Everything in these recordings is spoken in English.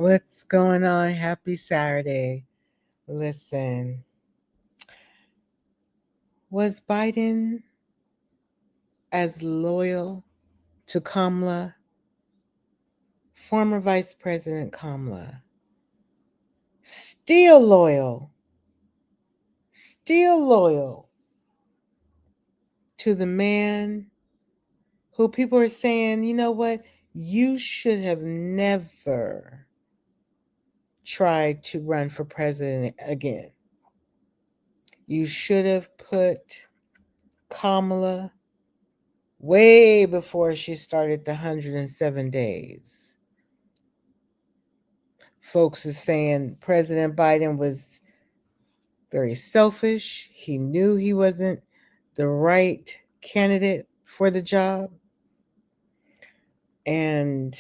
What's going on? Happy Saturday. Listen, was Biden as loyal to Kamala, former Vice President Kamala, still loyal to the man who people are saying, you know what, you should have never tried to run for president again. You should have put Kamala way before she started the 107 days. Folks are saying President Biden was very selfish. He knew he wasn't the right candidate for the job. And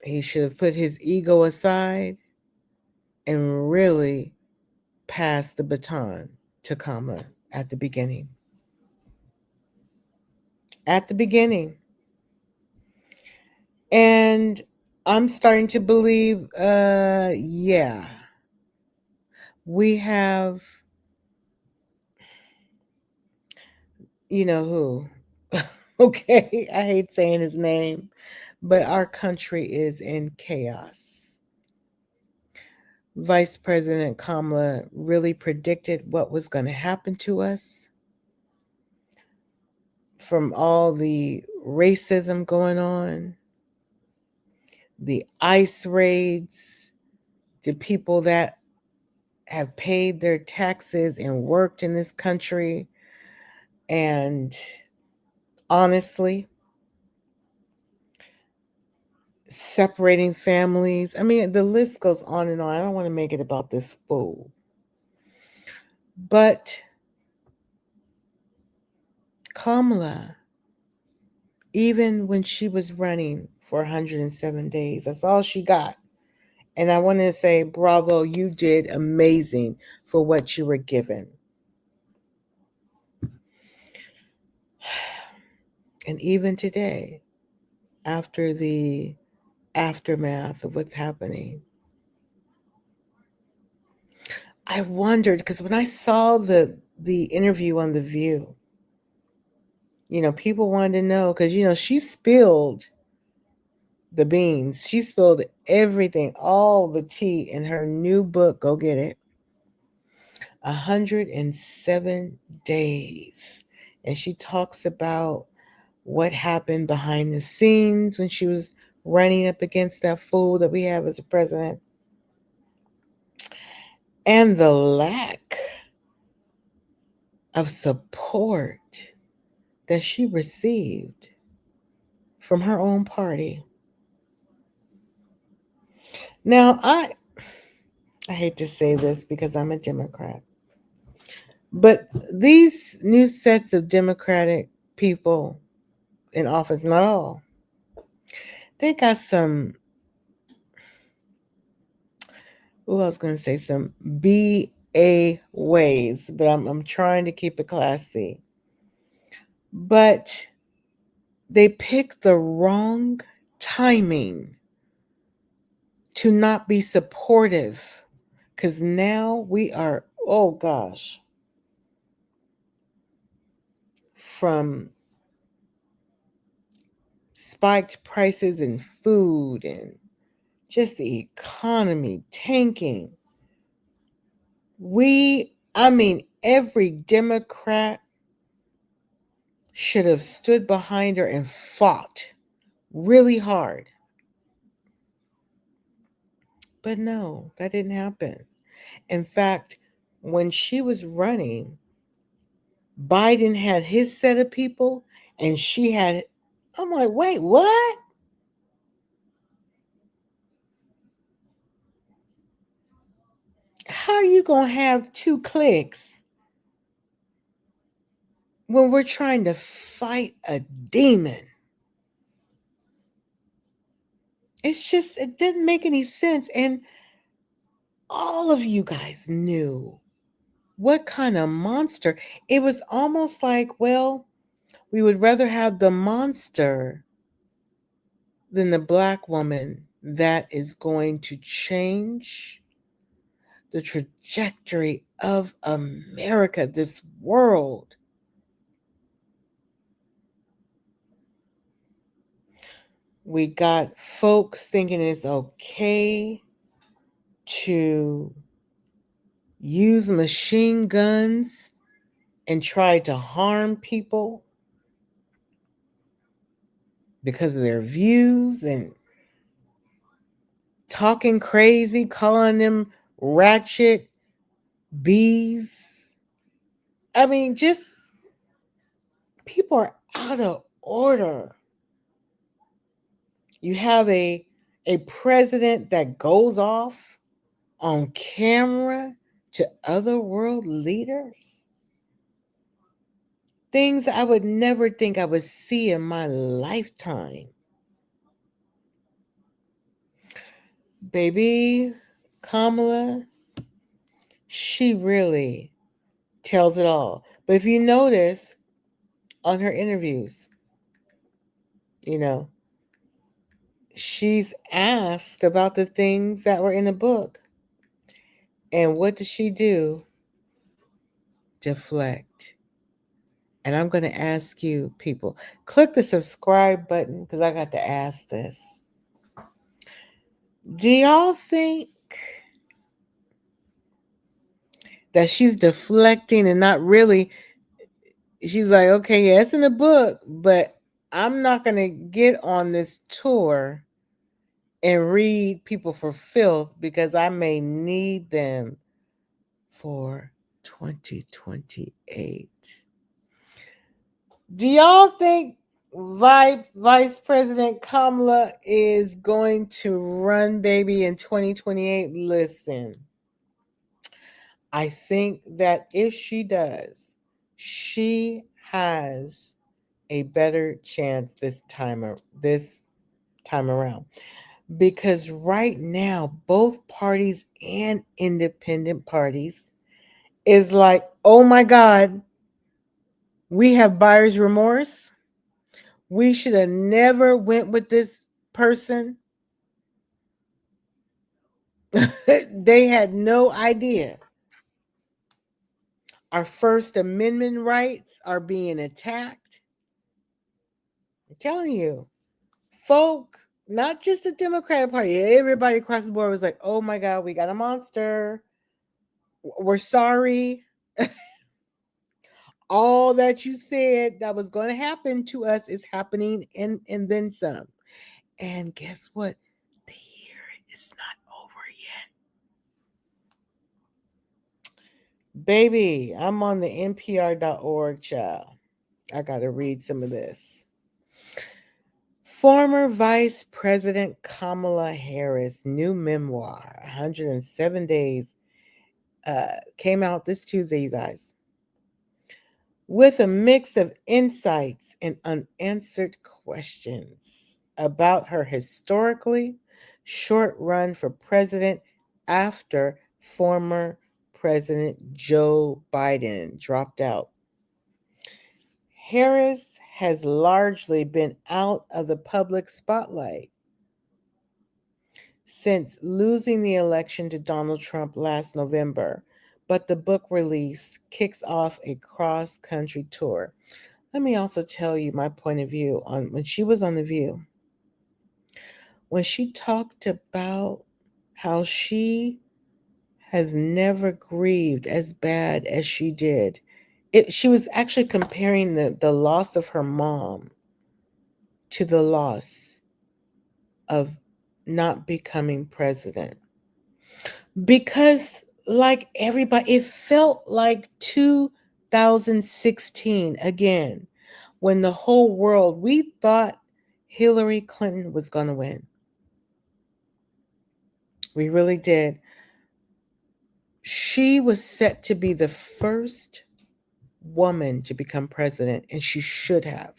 he should have put his ego aside and really passed the baton to Kamala at the beginning. At the beginning. And I'm starting to believe, yeah, we have, you know who. Okay, I hate saying his name, but our country is in chaos. Vice President Kamala really predicted what was going to happen to us from all the racism going on, the ICE raids, the people that have paid their taxes and worked in this country. And honestly, separating families. I mean, the list goes on and on. I don't want to make it about this fool. But Kamala, even when she was running for 107 days, that's all she got. And I want to say, bravo, you did amazing for what you were given. And even today, after the aftermath of what's happening, I wondered, because when I saw the interview on The View, people wanted to know, because, she spilled the beans. She spilled everything, all the tea in her new book, go get it, 107 Days. And she talks about what happened behind the scenes when she was running up against that fool that we have as a president. And the lack of support that she received from her own party. Now, I hate to say this because I'm a Democrat, but these new sets of Democratic people in office, not all, they got some, I was going to say some BA ways, but I'm trying to keep it classy. But they picked the wrong timing to not be supportive, because now we are, oh gosh, from spiked prices in food and just the economy tanking. Every Democrat should have stood behind her and fought really hard. But no, that didn't happen. In fact, when she was running, Biden had his set of people and she had, I'm like, wait, what? How are you going to have two cliques when we're trying to fight a demon? It didn't make any sense. And all of you guys knew what kind of monster. It was almost like, well, we would rather have the monster than the black woman that is going to change the trajectory of America, this world. We got folks thinking it's okay to use machine guns and try to harm people because of their views and talking crazy, calling them ratchet bees. I mean, just people are out of order. You have a president that goes off on camera to other world leaders. Things I would never think I would see in my lifetime. Baby Kamala, she really tells it all. But if you notice on her interviews, you know, she's asked about the things that were in the book. And what does she do? Deflect. And I'm going to ask you, people, click the subscribe button because I got to ask this. Do y'all think that she's deflecting and not really? She's like, okay, yeah, it's in the book, but I'm not going to get on this tour and read people for filth because I may need them for 2028. Do y'all think Vice President Kamala is going to run, baby, in 2028? Listen, I think that if she does, she has a better chance this time around. Because right now, both parties and independent parties is like, oh my God, we have buyer's remorse. We should have never went with this person. They had no idea. Our First Amendment rights are being attacked. I'm telling you, folk, not just the Democratic Party, everybody across the board was like, oh my God, we got a monster. We're sorry. All that you said that was going to happen to us is happening and then some. And guess what? The year is not over yet. Baby, I'm on the npr.org, child. I got to read some of this. Former Vice President Kamala Harris' new memoir, 107 Days, came out this Tuesday, you guys. With a mix of insights and unanswered questions about her historically short run for president after former President Joe Biden dropped out. Harris has largely been out of the public spotlight since losing the election to Donald Trump last November, but the book release kicks off a cross-country tour. Let me also tell you my point of view on when she was on The View. When she talked about how she has never grieved as bad as she did. She was actually comparing the loss of her mom to the loss of not becoming president. Because, like everybody, it felt like 2016 again, when the whole world, we thought Hillary Clinton was going to win. We really did. She was set to be the first woman to become president, and she should have.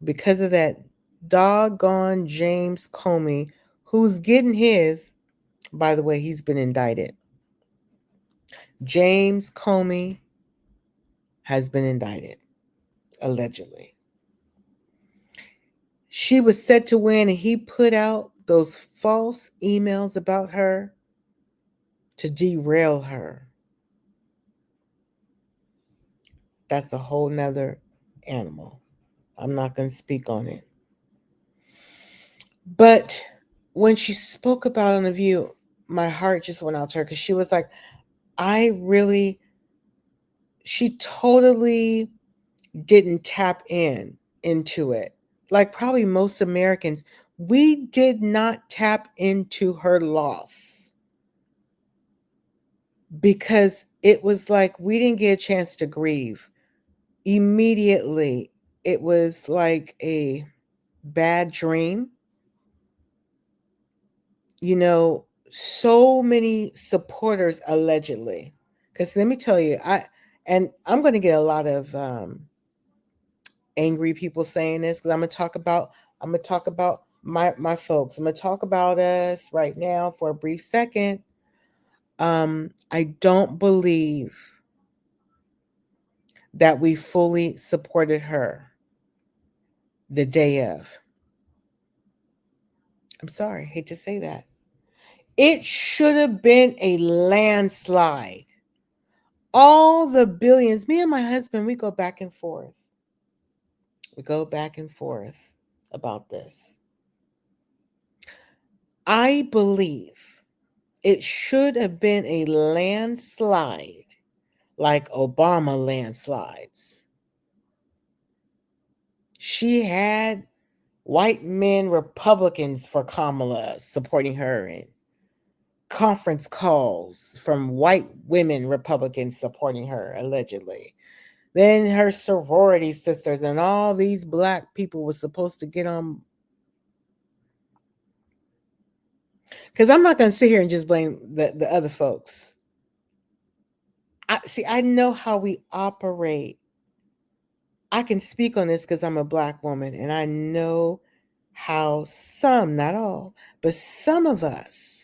Because of that doggone James Comey, who's getting his, by the way, he's been indicted. James Comey has been indicted, allegedly. She was set to win, and he put out those false emails about her to derail her. That's a whole nother animal. I'm not going to speak on it. But when she spoke about on The View, my heart just went out to her because she was like, I really, she totally didn't tap into it. Like probably most Americans, we did not tap into her loss because it was like we didn't get a chance to grieve. Immediately, it was like a bad dream. You know, so many supporters allegedly. Because let me tell you, I'm going to get a lot of angry people saying this because I'm gonna talk about my folks. I'm gonna talk about us right now for a brief second. I don't believe that we fully supported her the day of. I'm sorry, hate to say that. It should have been a landslide. All the billions, me and my husband, we go back and forth. We go back and forth about this. I believe it should have been a landslide like Obama landslides. She had white men Republicans for Kamala supporting her and conference calls from white women Republicans supporting her, allegedly. Then her sorority sisters and all these black people were supposed to get on. Because I'm not going to sit here and just blame the other folks. I know how we operate. I can speak on this because I'm a black woman and I know how some, not all, but some of us,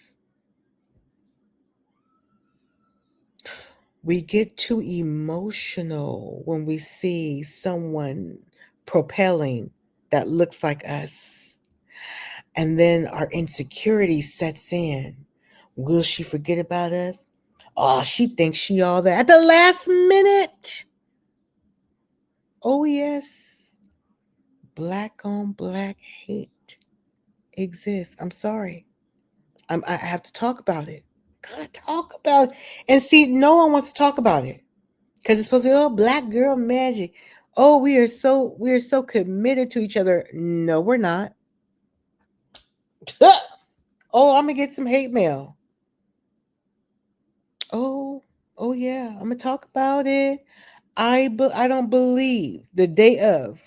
we get too emotional when we see someone propelling that looks like us. And then our insecurity sets in. Will she forget about us? Oh, she thinks she all that at the last minute. Oh, yes. Black on black hate exists. I'm sorry. I have to talk about it. Gotta talk about it. And see, no one wants to talk about it because it's supposed to be, oh, black girl magic. Oh, we are so committed to each other. No, we're not. Oh, I'm gonna get some hate mail. Oh, oh yeah, I'm gonna talk about it. I don't believe the day of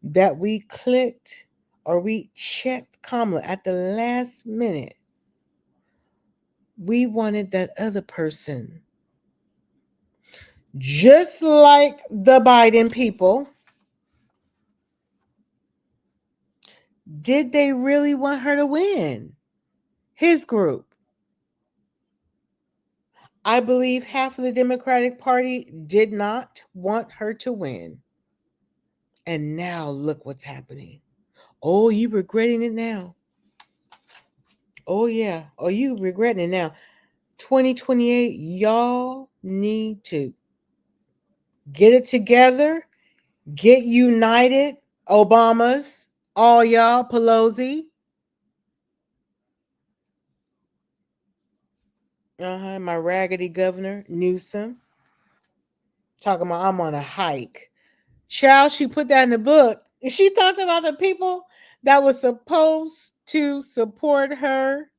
that we clicked or we checked Kamala at the last minute. We wanted that other person. Just like the Biden people, did they really want her to win? His group. I believe half of the Democratic Party did not want her to win. And now look what's happening. Oh, you regretting it now. Oh, yeah. Oh, you regretting it now. 2028, y'all need to get it together, get united. Obamas, all y'all, Pelosi. My raggedy governor, Newsom. Talking about I'm on a hike. Child, she put that in the book. She talked about the people that were supposed to support her.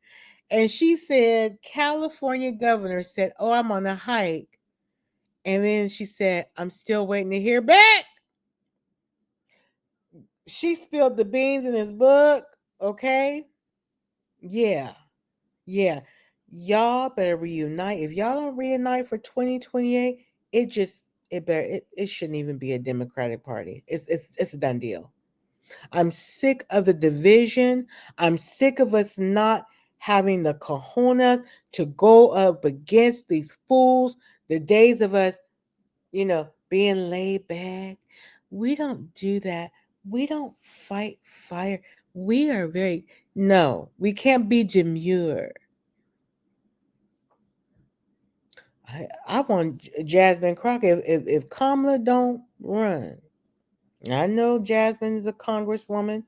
And she said, California governor said, oh, I'm on a hike. And then she said, I'm still waiting to hear back. She spilled the beans in his book. Okay. Yeah. Yeah. Y'all better reunite. If y'all don't reunite for 2028, it shouldn't even be a Democratic Party. It's a done deal. I'm sick of the division. I'm sick of us not having the cojones to go up against these fools. The days of us, being laid back. We don't do that. We don't fight fire. We are very, no, we can't be demure. I want Jasmine Crockett. If Kamala don't run, I know Jasmine is a congresswoman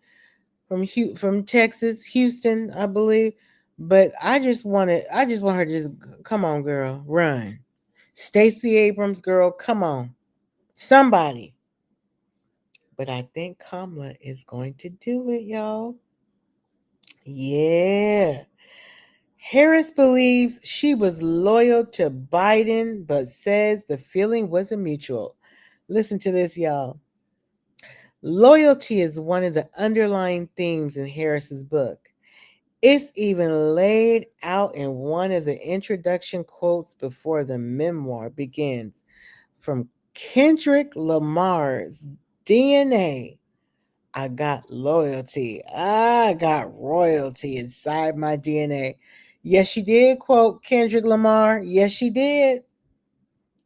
from Texas, Houston, I believe. But I just want her to just come on, girl, run. Stacey Abrams, girl, come on, somebody. But I think Kamala is going to do it, y'all. Yeah. Harris believes she was loyal to Biden, but says the feeling wasn't mutual. Listen to this, y'all. Loyalty is one of the underlying themes in Harris's book. It's even laid out in one of the introduction quotes before the memoir begins from Kendrick Lamar's DNA. I got loyalty. I got royalty inside my DNA. Yes, she did quote Kendrick Lamar. Yes, she did.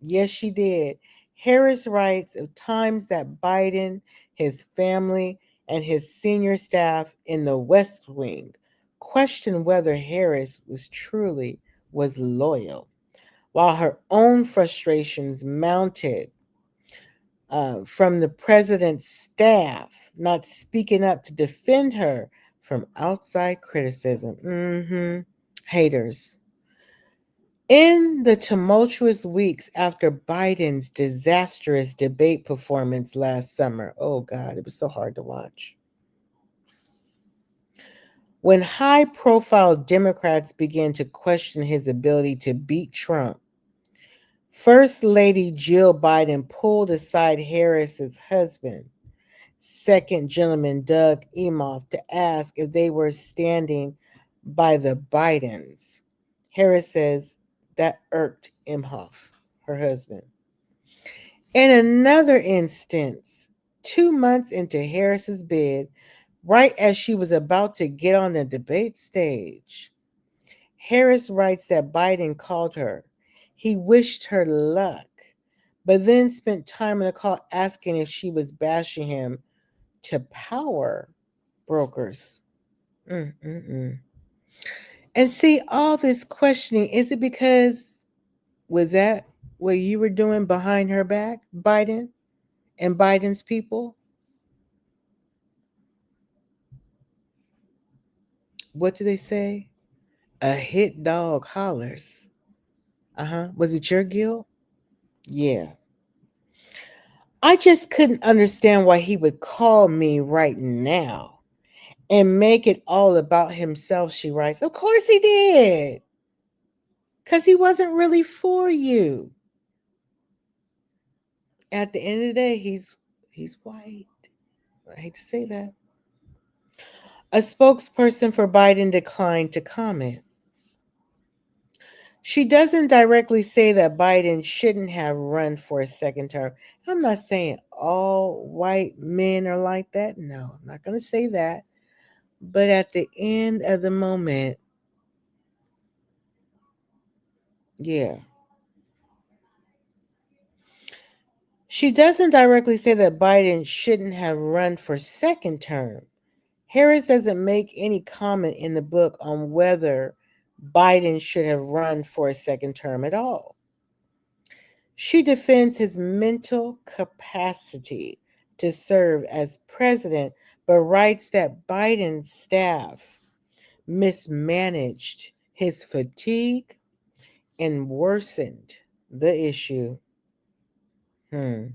Yes, she did. Harris writes of times that Biden, his family, and his senior staff in the West Wing questioned whether Harris was loyal, while her own frustrations mounted from the president's staff not speaking up to defend her from outside criticism. Haters. In the tumultuous weeks after Biden's disastrous debate performance last summer, oh God, it was so hard to watch. When high profile Democrats began to question his ability to beat Trump, First Lady Jill Biden pulled aside Harris's husband, second gentleman Doug Emhoff, to ask if they were standing by the Bidens. Harris says that irked Emhoff, her husband. In another instance, 2 months into Harris's bid, right as she was about to get on the debate stage, Harris writes that Biden called her. He wished her luck, but then spent time in the call asking if she was bashing him to power brokers. Mm-mm-mm. And see, all this questioning, is it because, was that what you were doing behind her back, Biden and Biden's people? What do they say? A hit dog hollers. Uh huh. Was it your guilt? Yeah. I just couldn't understand why he would call me right now and make it all about himself, she writes. Of course he did. Because he wasn't really for you. At the end of the day, he's white. I hate to say that. A spokesperson for Biden declined to comment. She doesn't directly say that Biden shouldn't have run for a second term. I'm not saying all white men are like that. No, I'm not going to say that. But at the end of the moment, yeah. She doesn't directly say that Biden shouldn't have run for second term. Harris doesn't make any comment in the book on whether Biden should have run for a second term at all. She defends his mental capacity to serve as president, but writes that Biden's staff mismanaged his fatigue and worsened the issue. Hmm.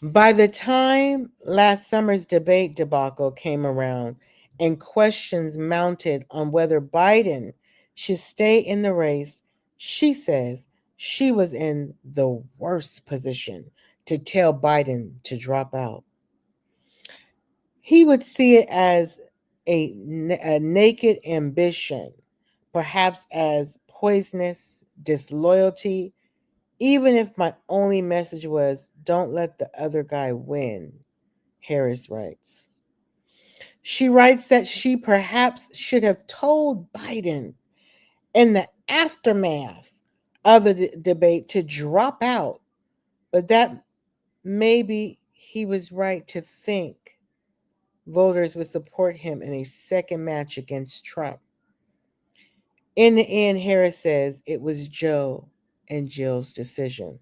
By the time last summer's debate debacle came around and questions mounted on whether Biden should stay in the race, she says she was in the worst position to tell Biden to drop out. He would see it as a naked ambition, perhaps as poisonous disloyalty, even if my only message was, don't let the other guy win, Harris writes. She writes that she perhaps should have told Biden in the aftermath of the debate to drop out, but that maybe he was right to think voters would support him in a second match against Trump. In the end, Harris says it was Joe and Jill's decision.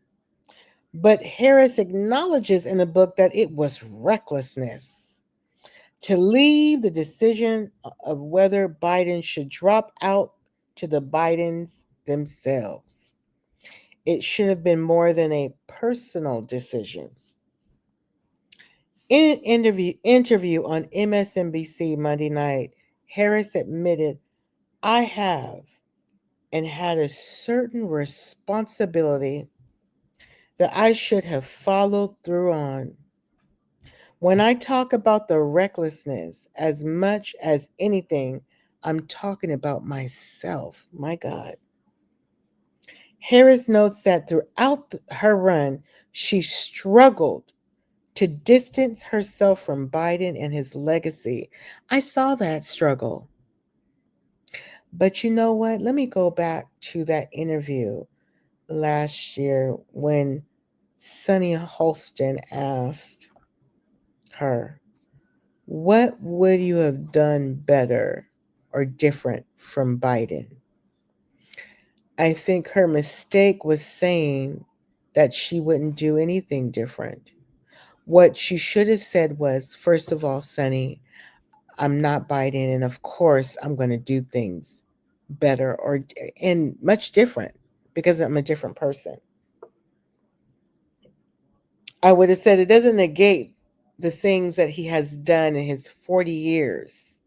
But Harris acknowledges in the book that it was recklessness to leave the decision of whether Biden should drop out to the Bidens themselves. It should have been more than a personal decision. In an interview on MSNBC Monday night, Harris admitted, I have and had a certain responsibility that I should have followed through on. When I talk about the recklessness, as much as anything, I'm talking about myself. My God. Harris notes that throughout her run, she struggled to distance herself from Biden and his legacy. I saw that struggle. But you know what? Let me go back to that interview last year when Sunny Holston asked her, what would you have done better or different from Biden? I think her mistake was saying that she wouldn't do anything different. What she should have said was, first of all, Sunny, I'm not Biden, and of course, I'm going to do things better or and much different because I'm a different person. I would have said it doesn't negate the things that he has done in his 40 years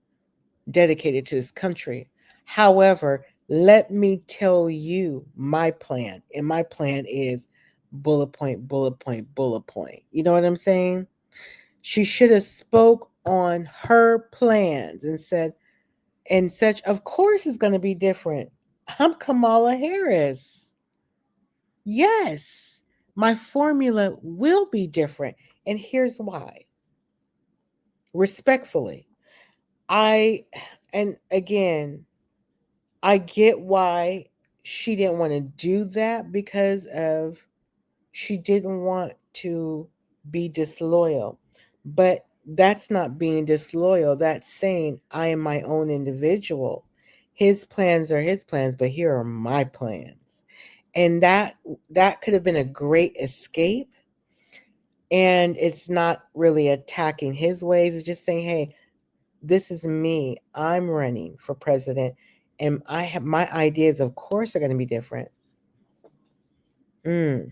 dedicated to this country. However, let me tell you my plan. And my plan is bullet point, bullet point, bullet point. You know what I'm saying? She should have spoke on her plans and said, and such, of course it's going to be different. I'm Kamala Harris. Yes, my formula will be different. And here's why. Respectfully, I, and again, I get why she didn't want to do that because of she didn't want to be disloyal. But that's not being disloyal. That's saying I am my own individual. His plans are his plans, but here are my plans. And that could have been a great escape. And it's not really attacking his ways. It's just saying, hey, this is me. I'm running for president, and I have my ideas, of course, are going to be different. Mm.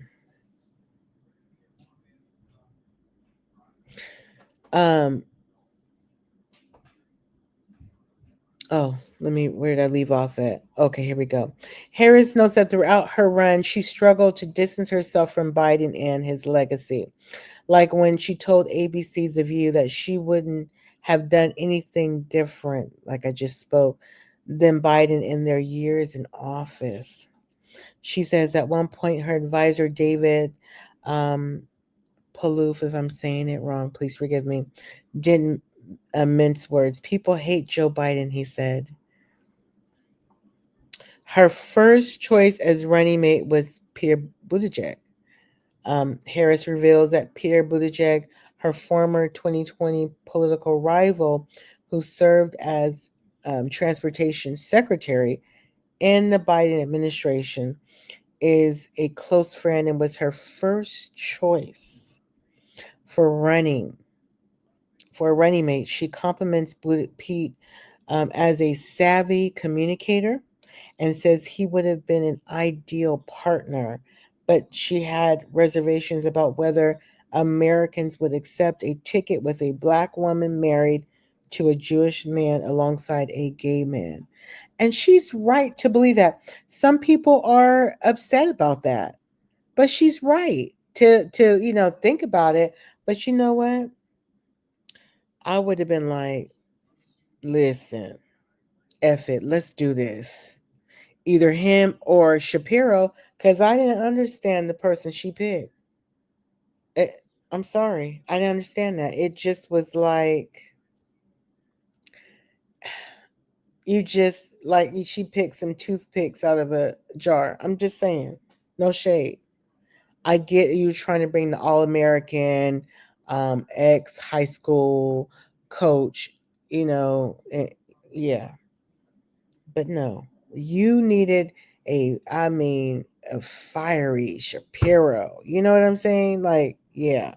Um. Oh, where did I leave off at? Okay, here we go. Harris notes that throughout her run, she struggled to distance herself from Biden and his legacy. Like when she told ABC's The View that she wouldn't have done anything different, like I just spoke, than Biden in their years in office. She says at one point her advisor, David um, Palouf, if I'm saying it wrong, please forgive me, didn't mince words. People hate Joe Biden, he said. Her first choice as running mate was Peter Buttigieg. Harris reveals that Peter Buttigieg, her former 2020 political rival, who served as transportation secretary in the Biden administration, is a close friend and was her first choice for running for a running mate. She compliments Pete as a savvy communicator and says he would have been an ideal partner, but she had reservations about whether Americans would accept a ticket with a black woman married to a Jewish man alongside a gay man. And she's right to believe that. Some people are upset about that, but she's right to think about it. But you know what? I would have been like, listen, F it, let's do this. Either him or Shapiro, because I didn't understand the person she picked. It, I'm sorry, I didn't understand that. It just was like you just like she picked some toothpicks out of a jar. I'm just saying, no shade. I get you trying to bring the all American, ex high school coach, you know, yeah, but no, you needed I mean, a fiery Shapiro. You know what I'm saying? Like, yeah.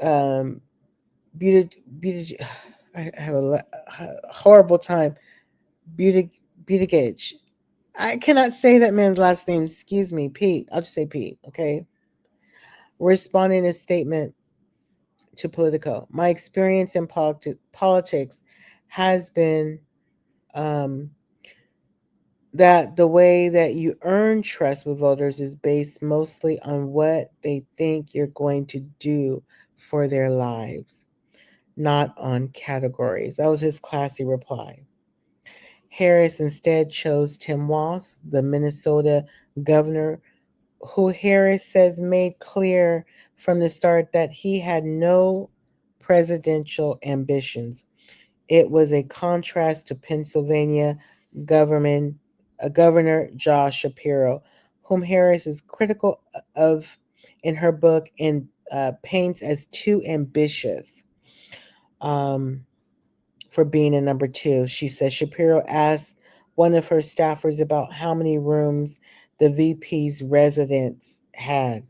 Um, beauty, beauty. I have a horrible time. Beauty, beauty gauge. I cannot say that man's last name. Excuse me, Pete. I'll just say Pete. Okay. Responding a statement to Politico. My experience in politics has been um, that the way that you earn trust with voters is based mostly on what they think you're going to do for their lives, not on categories. That was his classy reply. Harris instead chose Tim Walz, the Minnesota governor, who Harris says made clear from the start that he had no presidential ambitions. It was a contrast to Pennsylvania government, Governor Josh Shapiro, whom Harris is critical of in her book and paints as too ambitious um, for being a number two. She says Shapiro asked one of her staffers about how many rooms the VP's residence had.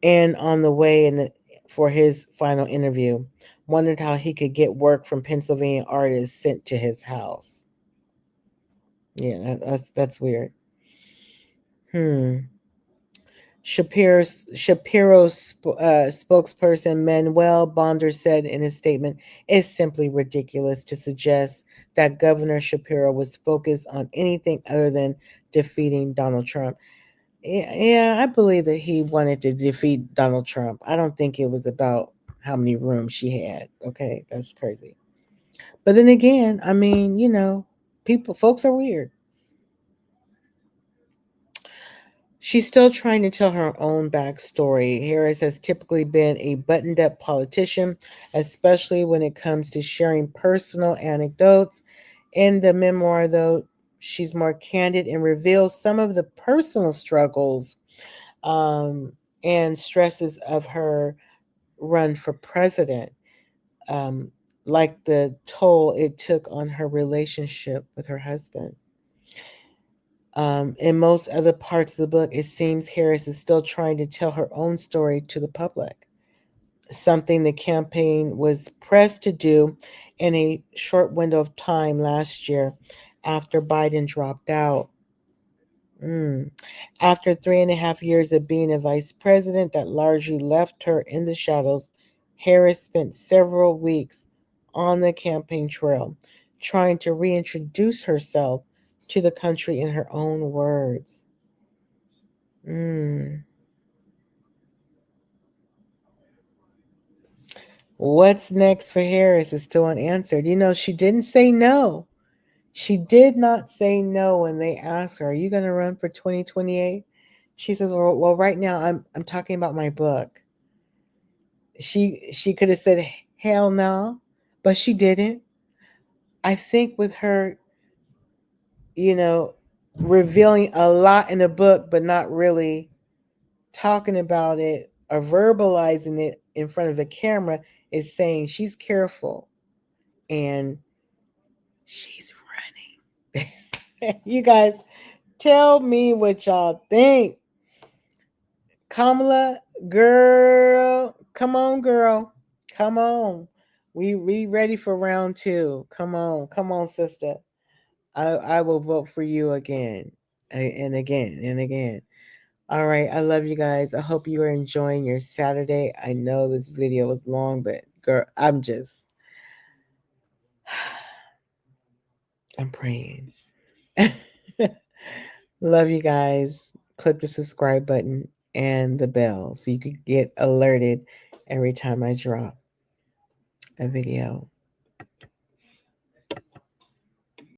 And on the way for his final interview, wondered how he could get work from Pennsylvania artists sent to his house. Yeah, that's weird. Hmm. Shapiro's spokesperson Manuel Bonder said in his statement, "It's simply ridiculous to suggest that Governor Shapiro was focused on anything other than defeating Donald Trump." Yeah, I believe that he wanted to defeat Donald Trump. I don't think it was about how many rooms she had. Okay, that's crazy. But then again, I mean, folks are weird. She's still trying to tell her own backstory. Harris has typically been a buttoned up politician, especially when it comes to sharing personal anecdotes. In the memoir, though, she's more candid and reveals some of the personal struggles um, and stresses of her run for president, um, like the toll it took on her relationship with her husband. In most other parts of the book, it seems Harris is still trying to tell her own story to the public, something the campaign was pressed to do in a short window of time last year after Biden dropped out. Mm. After 3.5 years of being a vice president that largely left her in the shadows, Harris spent several weeks on the campaign trail trying to reintroduce herself to the country in her own words. Mm. What's next for Harris is still unanswered. She didn't say no. She did not say no when they asked her, "Are you going to run for 2028?" She says, "Well, right now I'm talking about my book." She could have said hell no, but she didn't. I think with her, you know, revealing a lot in the book, but not really talking about it or verbalizing it in front of the camera is saying she's careful and she's running. You guys, tell me what y'all think. Kamala, girl, come on, girl, come on. We ready for round two. Come on, sister. I will vote for you again, and again and again. All right, I love you guys. I hope you are enjoying your Saturday. I know this video was long, but girl, I'm praying. Love you guys. Click the subscribe button and the bell so you can get alerted every time I drop a video.